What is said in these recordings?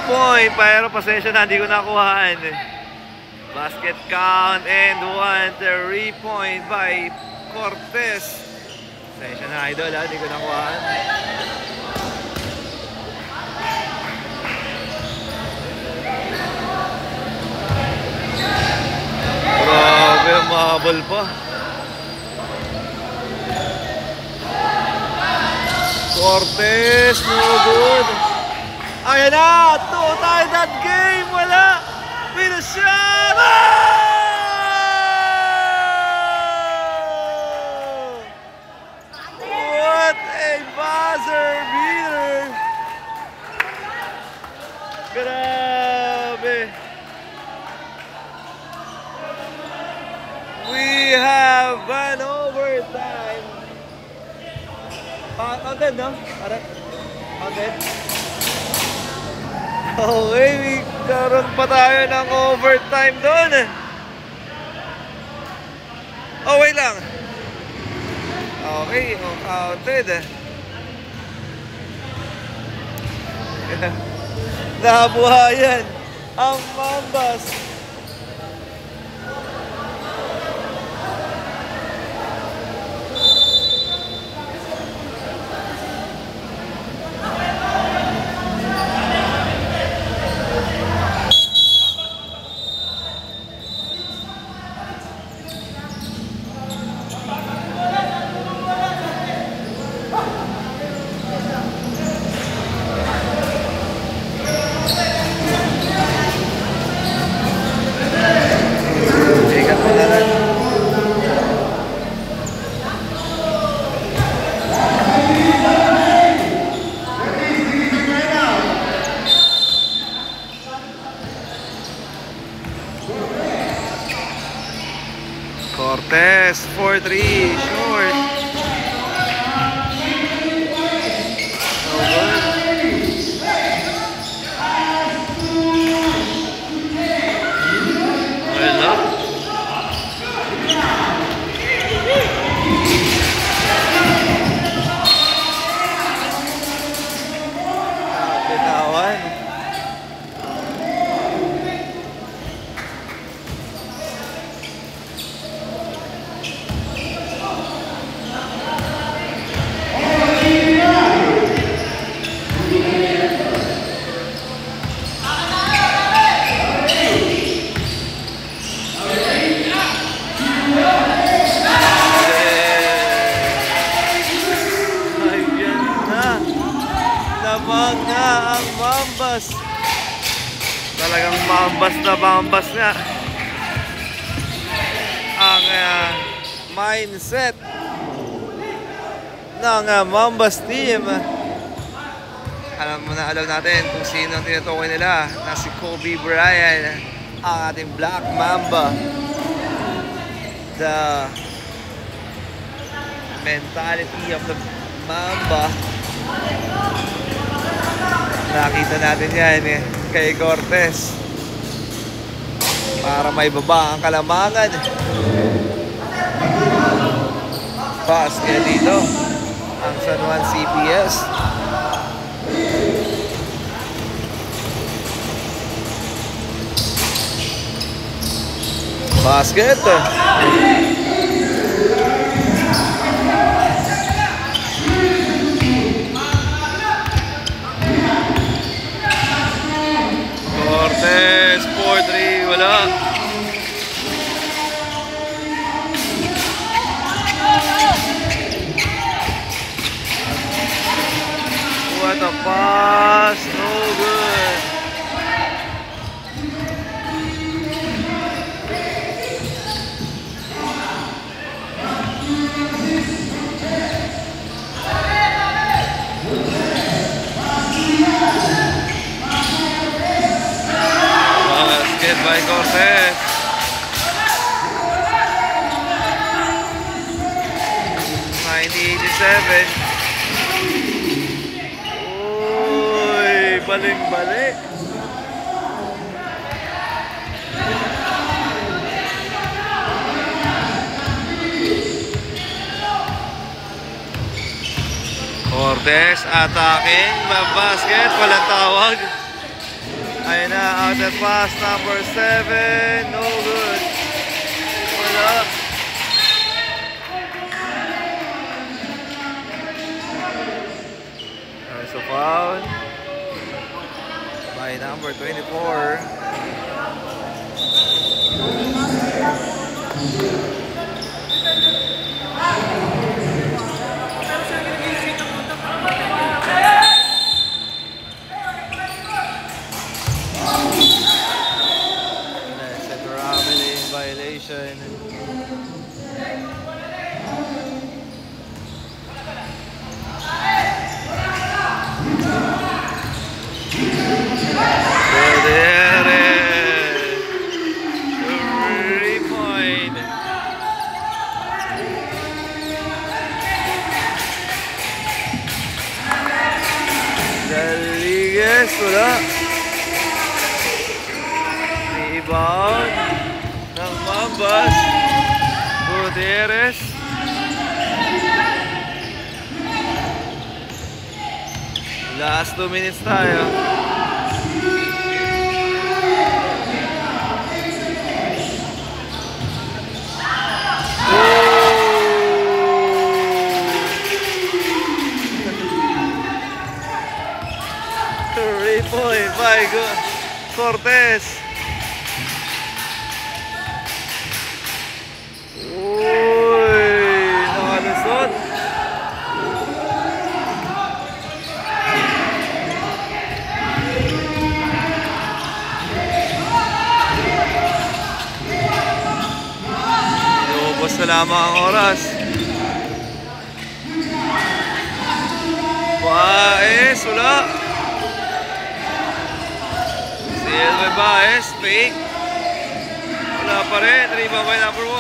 point, pero pasensya na, hindi ko nakuhaan. Basket count and 1 3-point by Cortez. Pasensya na, idol, ha, hindi ko nakuhaan. Grabe, mahabol pa. Cortez, no good. Ayan na, two-tie that game, wala. With a shot! Oh! What a buzzer beater! Grabe. We have an overtime. Counted, no? Counted? Okay, may karoon pa tayo ng overtime doon. Oh, wait lang. Okay, counted. Nabuhayan ang Mambas. Cortez, 4-3, short. Wala. Bitawan. Lamang nga ang Mambas. Talagang Mambas nga ang mindset ng Mambas team. Alam natin kung sino ang tinutukoy nila, na si Kobe Bryant, ang ating Black Mamba. The mentality of the Mamba. Nakita natin yan kay Cortez para may baba ang kalamangan. Pass kaya dito ang San Juan CPS. Basket. Cortez, 4-3, wala. What a pass, no good. Basket by Cortez. Uy, balik-balik. Cortez attacking, basket, walang tawag. Ayun na, outlet pass number 7. No good. Wala. There's a foul by number 24. That's a traveling violation. Galigues, wala. Rebound ng Mambas. Gutierrez. Last 2 minutes tayo. Point by Cortez. Uy, nakalusot. Iubos na lamang ang oras. Baez, wala. Silver Baez, fake. Wala pa rin. Rebound by number 1.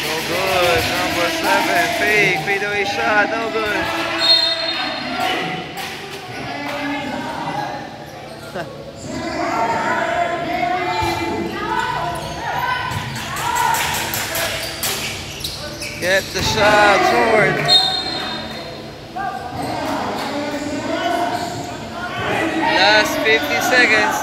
No good. Number 7, fake. Fade away shot. No good. Get the shot short. Last 50 seconds.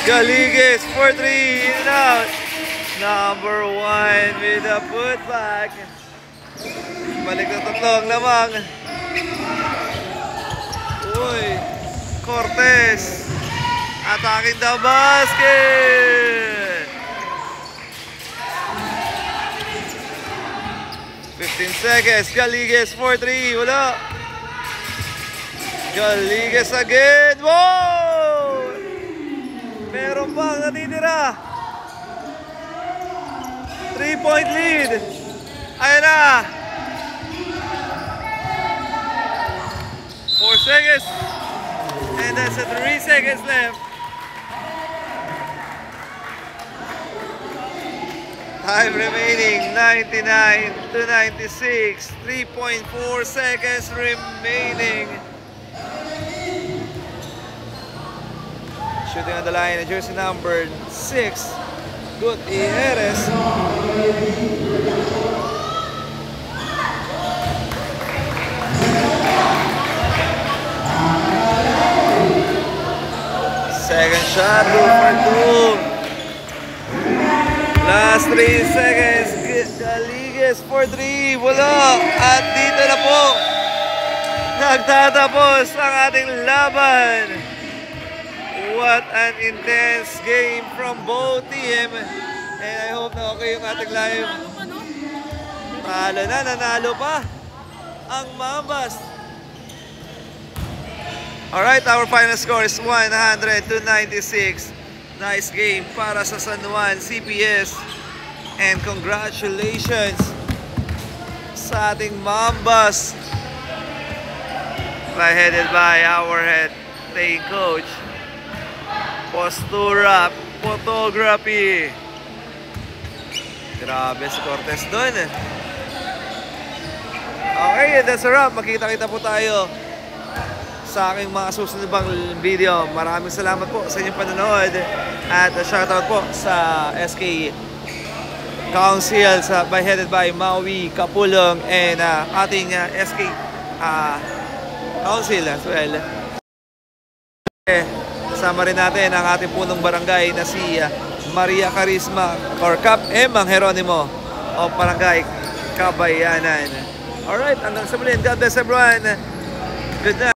Galigues for 3, in and out. Number 1 with a putback. Balik na tatlong lamang. Uy, Cortez attacking the basket. 15 seconds. Galigues for 3, wala. Galigues again. Wow! Meron pang natitira. 3-point lead. Ayan na. 4 seconds. And that's 3 seconds left. Time remaining 99 to 96. 3.4 seconds remaining. Shooting on the line, jersey number 6, Gutierrez. shot, 2 for 2. Last 3 seconds. Galigues for 3. Wala. At dito na po nagtatapos ang ating laban. What an intense game from both team. And I hope na okay yung ating live. Talo na, nanalo pa ang Mambas. Alright, our final score is 100-96. Nice game para sa San Juan CPS. And congratulations sa ating Mambas, headed by our head playing coach. Postura, photography. Grabe si Cortez doon. Okay, that's a wrap. Makita-kita po tayo sa aking mga susunod pang video. Maraming salamat po sa inyong panonood. At shoutout po sa SK Council headed by Maui Kapulong and ating SK Council as well. Kasama rin natin ang ating punong barangay na si Maria Carisma or Cap Emang Geronimo o Barangay Kabayanan. Alright, hanggang sa muli. God bless everyone. Good night.